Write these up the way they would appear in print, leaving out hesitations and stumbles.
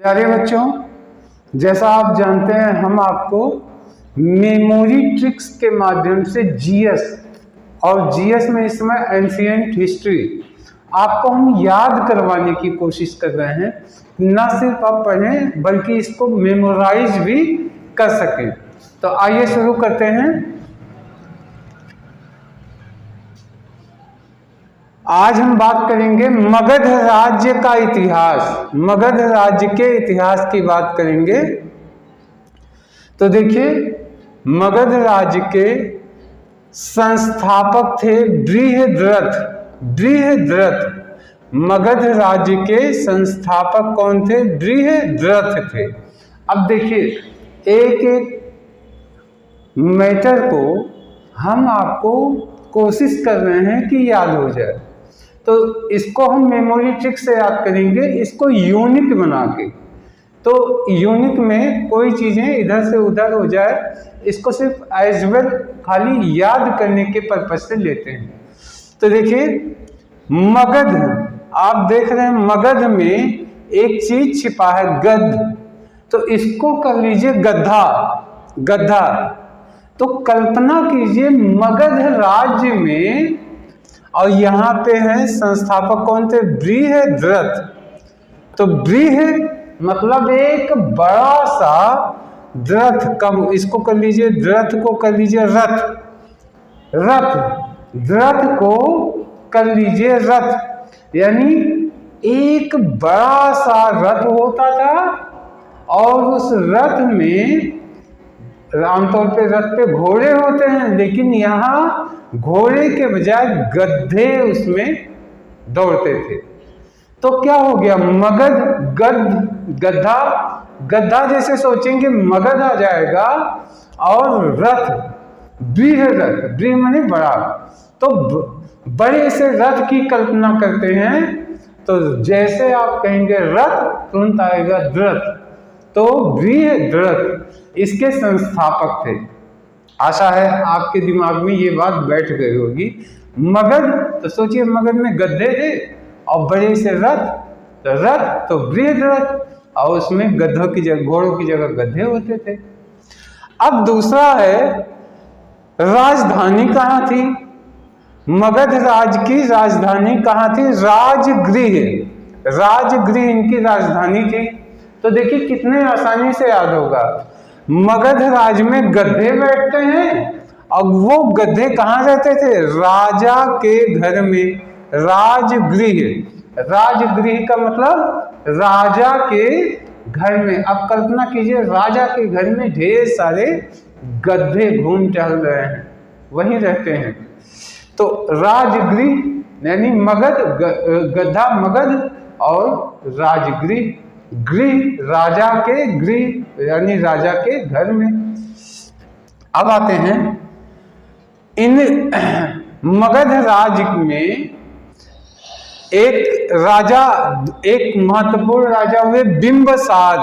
प्यारे बच्चों, जैसा आप जानते हैं हम आपको मेमोरी ट्रिक्स के माध्यम से जीएस और जीएस में इस समय एंशिएंट हिस्ट्री आपको हम याद करवाने की कोशिश कर रहे हैं। न सिर्फ आप पढ़ें बल्कि इसको मेमोराइज भी कर सकें। तो आइए शुरू करते हैं। आज हम बात करेंगे मगध राज्य का इतिहास। मगध राज्य के इतिहास की बात करेंगे। तो देखिए, मगध राज्य के संस्थापक थे बृहद्रथ। बृहद्रथ मगध राज्य के संस्थापक कौन थे? बृहद्रथ थे। अब देखिए, एक एक मैटर को हम आपको कोशिश कर रहे हैं कि याद हो जाए। तो इसको हम मेमोरी ट्रिक से याद करेंगे, इसको यूनिक बना के। तो यूनिक में कोई चीज़ें इधर से उधर हो जाए, इसको सिर्फ एज वेल खाली याद करने के पर्पज से लेते हैं। तो देखिए, मगध, आप देख रहे हैं मगध में एक चीज छिपा है, गद्ध। तो इसको कर लीजिए गद्धा। गद्धा। तो कल्पना कीजिए मगध राज्य में, और यहाँ पे है संस्थापक कौन थे? बृहद्रथ। तो बृह मतलब एक बड़ा सा द्रथ, कब इसको कर लीजिए, द्रथ को कर लीजिए रथ। रथ, द्रथ को कर लीजिए रथ। यानी एक बड़ा सा रथ होता था, और उस रथ में आमतौर पे रथ पे घोड़े होते हैं, लेकिन यहाँ घोड़े के बजाय गधे उसमें दौड़ते थे। तो क्या हो गया? मगध गद्धा। गद्धा जैसे सोचेंगे मगध आ जाएगा, और रथ बृहद्रथ, बृह माने बड़ा। तो बड़े से रथ की कल्पना करते हैं। तो जैसे आप कहेंगे रथ, तुरंत आएगा द्रथ। तो बृहद्रथ इसके संस्थापक थे। आशा है आपके दिमाग में ये बात बैठ गई होगी। मगध, तो सोचिए मगध में गधे थे और बड़े से रथ। तो रथ तो बृहद्रथ, और उसमें गधों की जगह, घोड़ों की जगह गधे होते थे। अब दूसरा है, राजधानी कहाँ थी? मगध राज्य की राजधानी कहाँ थी? राजगृह। राजगृह इनकी राजधानी थी। तो देखिए कितने आसानी से याद होगा। मगध राज्य में गधे बैठते हैं, और वो गधे कहाँ रहते थे? राजा के घर में। राजगृह। राजगृह का मतलब राजा के घर में। अब कल्पना कीजिए राजा के घर में ढेर सारे गधे घूम टहल रहे हैं, वहीं रहते हैं। तो राजगृह यानी मगध, गधा मगध, और राजगृह, गृह राजा के, गृह यानी राजा के घर में। अब आते हैं, इन मगध राज्य में एक राजा, एक महत्वपूर्ण राजा हुए बिंबसार।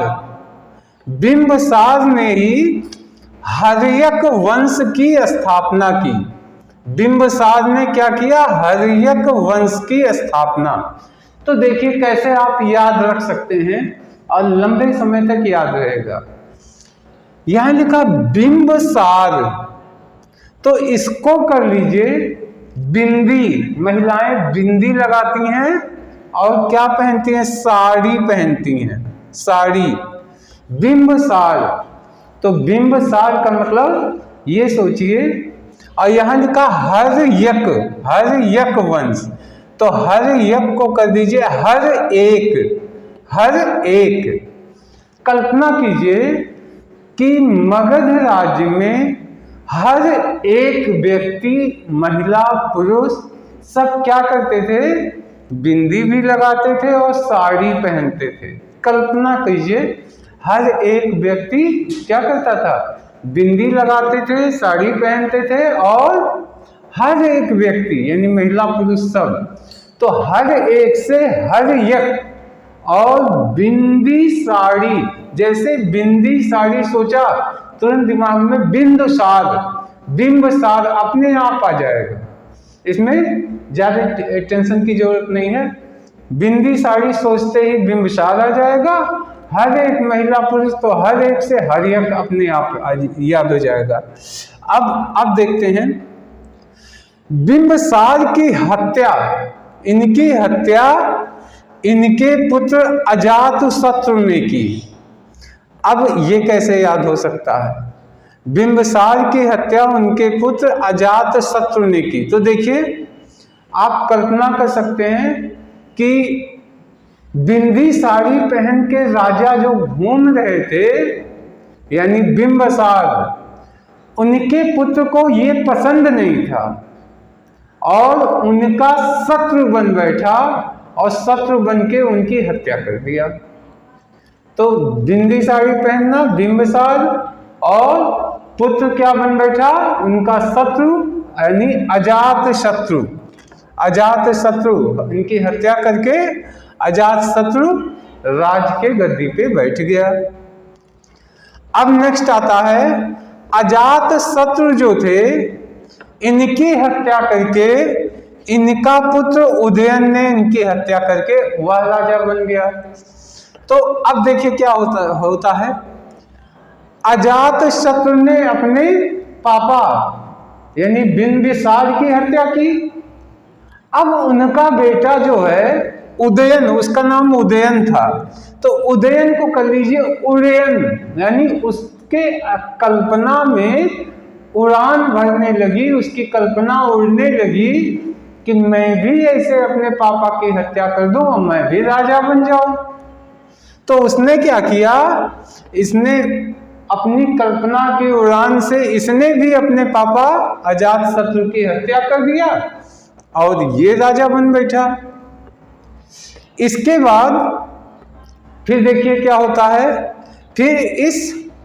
बिंबसार ने ही हर्यक वंश की स्थापना की। बिंबसार ने क्या किया? हर्यक वंश की स्थापना। तो देखिए कैसे आप याद रख सकते हैं और लंबे समय तक याद रहेगा। यहां लिखा बिंबसार, तो इसको कर लीजिए बिंदी। महिलाएं बिंदी लगाती हैं और क्या पहनती हैं? साड़ी पहनती हैं, साड़ी। बिंबसार, तो बिंबसार का मतलब ये सोचिए। और यहां लिखा हर्यक, हर्यक वंश। तो हर्यक को कर दीजिए हर एक। हर एक। कल्पना कीजिए कि मगध राज्य में हर एक व्यक्ति, महिला पुरुष सब क्या करते थे? बिंदी भी लगाते थे और साड़ी पहनते थे। कल्पना कीजिए हर एक व्यक्ति क्या करता था? बिंदी लगाते थे, साड़ी पहनते थे, और हर एक व्यक्ति यानी महिला पुरुष सब। तो हर एक से हर एक, और बिंदी साड़ी। जैसे बिंदी साड़ी सोचा, तुरंत दिमाग में बिंदुसार, बिंबसार अपने आप आ जाएगा। इसमें ज्यादा टेंशन की जरूरत नहीं है। बिंदी साड़ी सोचते ही बिंबसार आ जाएगा। हर एक महिला पुरुष तो हर एक से हरियक अपने आप याद हो जाएगा। अब देखते हैं, बिंबिसार की हत्या, इनकी हत्या इनके पुत्र अजातशत्रु ने की। अब ये कैसे याद हो सकता है? बिंबिसार की हत्या उनके पुत्र अजातशत्रु ने की। तो देखिए, आप कल्पना कर सकते हैं कि बिंदी साड़ी पहन के राजा जो घूम रहे थे, यानी बिंबिसार, उनके पुत्र को ये पसंद नहीं था और उनका शत्रु बन बैठा और शत्रु बन के उनकी हत्या कर दिया। तो बिंदी साड़ी पहनना बिंबिसार, और पुत्र क्या बन बैठा? उनका शत्रु, यानी अजातशत्रु। अजातशत्रु इनकी हत्या करके अजातशत्रु राज के गद्दी पे बैठ गया। अब नेक्स्ट आता है, अजातशत्रु जो थे, इनकी हत्या करके इनका पुत्र उदयन ने इनकी हत्या करके वह राजा बन गया। तो अब देखिए क्या होता है, अजातशत्रु ने अपने पापा यानी बिंबिसार की हत्या की। अब उनका बेटा जो है उदयन, उसका नाम उदयन था, तो उदयन को कर लीजिए उड़यन, यानी उसके कल्पना में उड़ान भरने लगी, उसकी कल्पना उड़ने लगी कि मैं भी ऐसे अपने पापा की हत्या कर दूं और मैं भी राजा बन जाऊं। तो उसने क्या किया, इसने अपनी कल्पना की उड़ान से इसने भी अपने पापा अजातशत्रु की हत्या कर दिया और ये राजा बन बैठा। इसके बाद फिर देखिए क्या होता है, फिर इस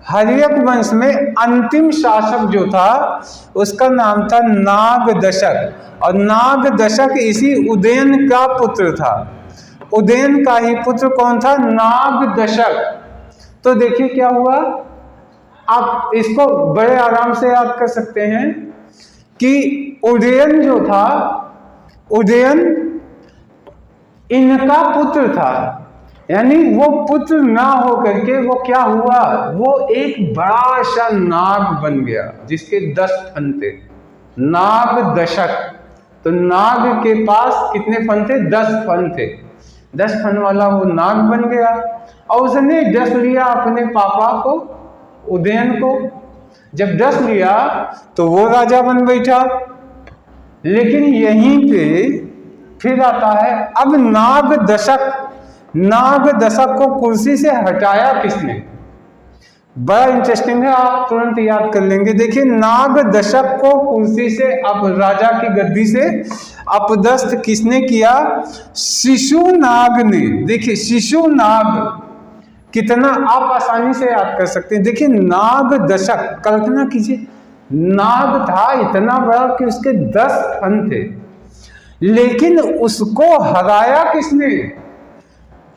हर्यक वंश में अंतिम शासक जो था उसका नाम था नागदशक, और नागदशक इसी उदयन का पुत्र था। उदयन का ही पुत्र कौन था? नागदशक। तो देखिए क्या हुआ, आप इसको बड़े आराम से याद कर सकते हैं कि उदयन जो था, उदयन इनका पुत्र था, यानी वो पुत्र ना हो करके वो क्या हुआ, वो एक बड़ा सा नाग बन गया जिसके 10 फन थे, नागदशक। तो नाग के पास कितने फन थे? 10 फन थे। 10 फन वाला वो नाग बन गया और उसने डस लिया अपने पापा को, उदयन को। जब डस लिया तो वो राजा बन बैठा। लेकिन यहीं पे फिर आता है, अब नागदशक को कुर्सी से हटाया किसने? बड़ा इंटरेस्टिंग है, आप तुरंत याद कर लेंगे। देखिए, नागदशक को कुर्सी से, अब राजा की गद्दी से अपदस्थ किसने किया? शिशुनाग ने। देखिए शिशुनाग, कितना आप आसानी से याद कर सकते हैं। देखिए नागदशक, कल्पना कीजिए, नाग था इतना बड़ा कि उसके 10 फन थे, लेकिन उसको हराया किसने?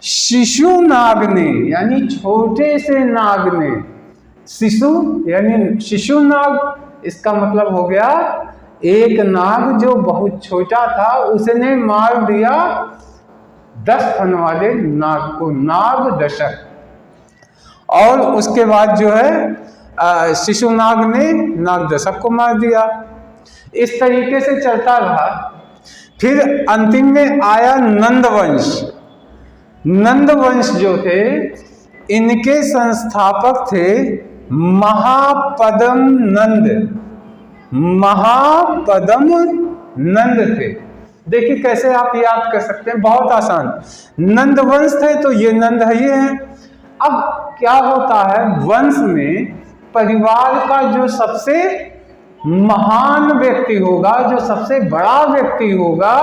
शिशुनाग ने, यानी छोटे से नाग ने। शिशु यानी शिशुनाग, इसका मतलब हो गया एक नाग जो बहुत छोटा था उसने मार दिया 10 फन वाले नाग को, नागदशक। और उसके बाद जो है शिशुनाग ने नागदशक को मार दिया। इस तरीके से चलता रहा। फिर अंतिम में आया नंदवंश। नंदवंश जो थे, इनके संस्थापक थे महापद्म नंद। महापद्म नंद थे। देखिए कैसे आप याद कर सकते हैं, बहुत आसान। नंदवंश थे तो ये नंद है, ये है। अब क्या होता है, वंश में परिवार का जो सबसे महान व्यक्ति होगा, जो सबसे बड़ा व्यक्ति होगा,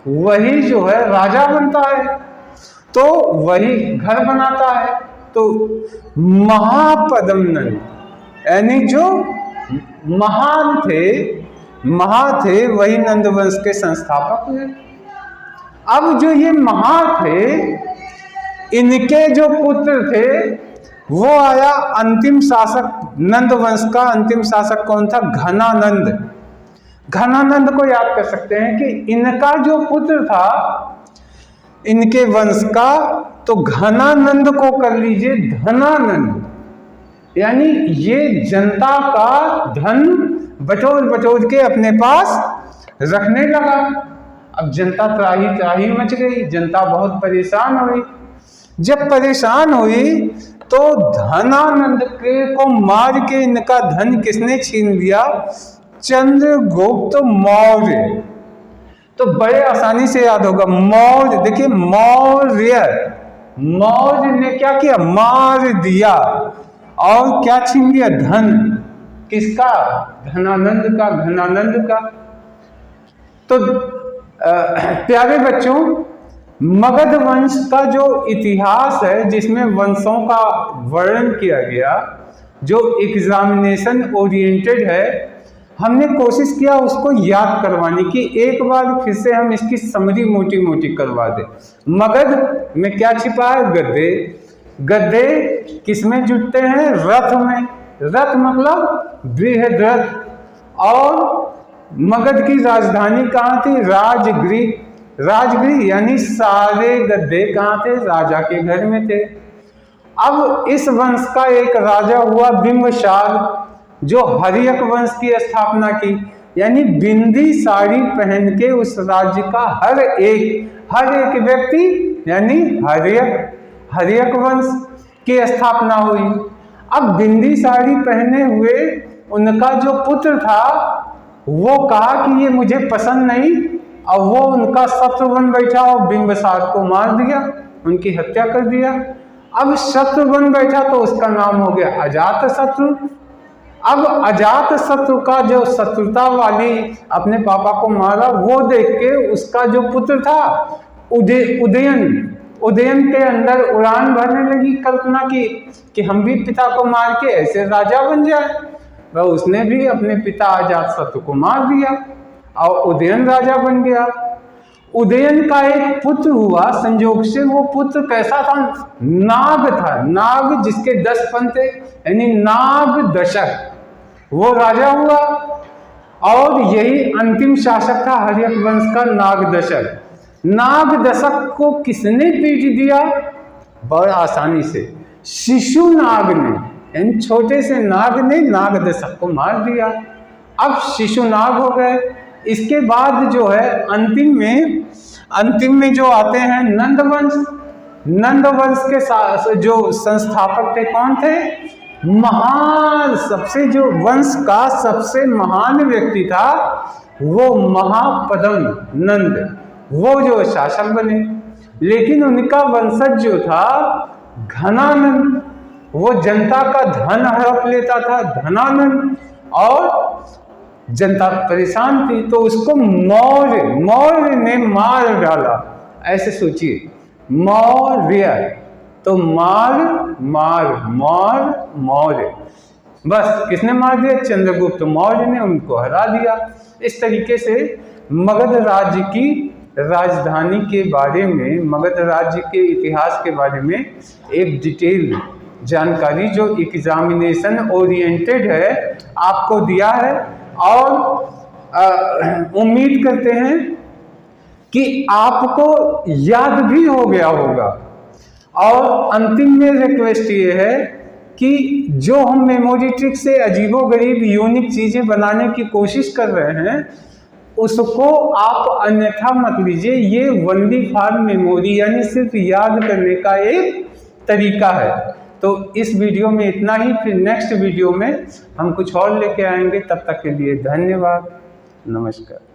वही जो है राजा बनता है, तो वही घर बनाता है। तो महापद्म नंद यानी जो महान थे वही नंदवंश के संस्थापक हैं। अब जो ये महा थे, इनके जो पुत्र थे, वो आया अंतिम शासक। नंदवंश का अंतिम शासक कौन था? घनानंद। घनानंद को याद कर सकते हैं कि इनका जो पुत्र था, इनके वंश का, तो घनानंद को कर लीजिए धनानंद, यानी ये जनता का धन बटोर बटोर के अपने पास रखने लगा। अब जनता त्राही त्राही मच गई, जनता बहुत परेशान हुई। जब परेशान हुई तो धनानंद को मार के इनका धन किसने छीन लिया? चंद्रगुप्त मौर्य। तो बड़े आसानी से याद होगा, मौर्य, देखिए मौर्य, मौर्य ने क्या किया? मार दिया। और क्या छीन लिया? धन। किसका? धनानंद का, घनानंद का। तो प्यारे बच्चों, मगध वंश का जो इतिहास है, जिसमें वंशों का वर्णन किया गया, जो एग्जामिनेशन ओरिएंटेड है, हमने कोशिश किया उसको याद करवाने की। एक बार फिर से हम इसकी समरी मोटी मोटी करवा दें। मगध में क्या छिपा है? गद्दे। गद्दे किसमें जुटते हैं? रथ में। रथ मतलब बृहद रथ। और मगध की राजधानी कहाँ थी? राजगृह। राजगृह यानी सारे गद्दे कहाँ थे? राजा के घर में थे। अब इस वंश का एक राजा हुआ बिंबिसार, जो हर्यक वंश की स्थापना की, यानी बिंदी साड़ी पहन के उस राज्य का हर एक व्यक्ति, यानी हर्यक वंश की स्थापना हुई। अब बिंदी साड़ी पहने हुए उनका जो पुत्र था, वो कहा कि ये मुझे पसंद नहीं, और वो उनका शत्रु बन बैठा और बिंबिसार को मार दिया, उनकी हत्या कर दिया। अब शत्रु बन बैठा तो उसका नाम हो गया अजातशत्रु। अब अजातशत्रु का जो शत्रुता वाली अपने पापा को मारा, वो देख के उसका जो पुत्र था उदयन के अंदर उड़ान भरने लगी कल्पना की कि हम भी पिता को मार के ऐसे राजा बन जाए। वह उसने भी अपने पिता अजातशत्रु को मार दिया और उदयन राजा बन गया। उदयन का एक पुत्र हुआ संयोग से। वो पुत्र कैसा था? नाग था। नाग जिसके 10 फन थे, यानी नाग दशक, वो राजा हुआ। और यही अंतिम शासक था हर्यक वंश का, नाग दशक। नाग दशक को किसने पीट दिया? बड़ी आसानी से शिशु नाग ने, यानी छोटे से नाग ने नाग दशक को मार दिया। अब शिशु नाग हो गए। इसके बाद जो है अंतिम में जो आते हैं नंदवंश। नंदवंश के जो संस्थापक थे कौन थे? महान, सबसे जो वंश का सबसे महान व्यक्ति था वो महापद्म नंद, वो जो शासक बने। लेकिन उनका वंशज जो था घनानंद, वो जनता का धन हड़प लेता था, धनानंद, और जनता परेशान थी तो उसको मौर्य ने मार डाला। ऐसे सोचिए, मौर्य तो मौर्य, बस किसने मार दिया? चंद्रगुप्त मौर्य ने उनको हरा दिया। इस तरीके से मगध राज्य की राजधानी के बारे में, मगध राज्य के इतिहास के बारे में एक डिटेल जानकारी जो एग्जामिनेशन ओरिएंटेड है आपको दिया है। और उम्मीद करते हैं कि आपको याद भी हो गया होगा। और अंतिम में रिक्वेस्ट ये है कि जो हम मेमोरी ट्रिक से अजीबोगरीब यूनिक चीज़ें बनाने की कोशिश कर रहे हैं, उसको आप अन्यथा मत लीजिए। ये वनली फॉर मेमोरी, यानी सिर्फ याद करने का एक तरीका है। तो इस वीडियो में इतना ही। फिर नेक्स्ट वीडियो में हम कुछ और लेके आएंगे। तब तक के लिए धन्यवाद, नमस्कार।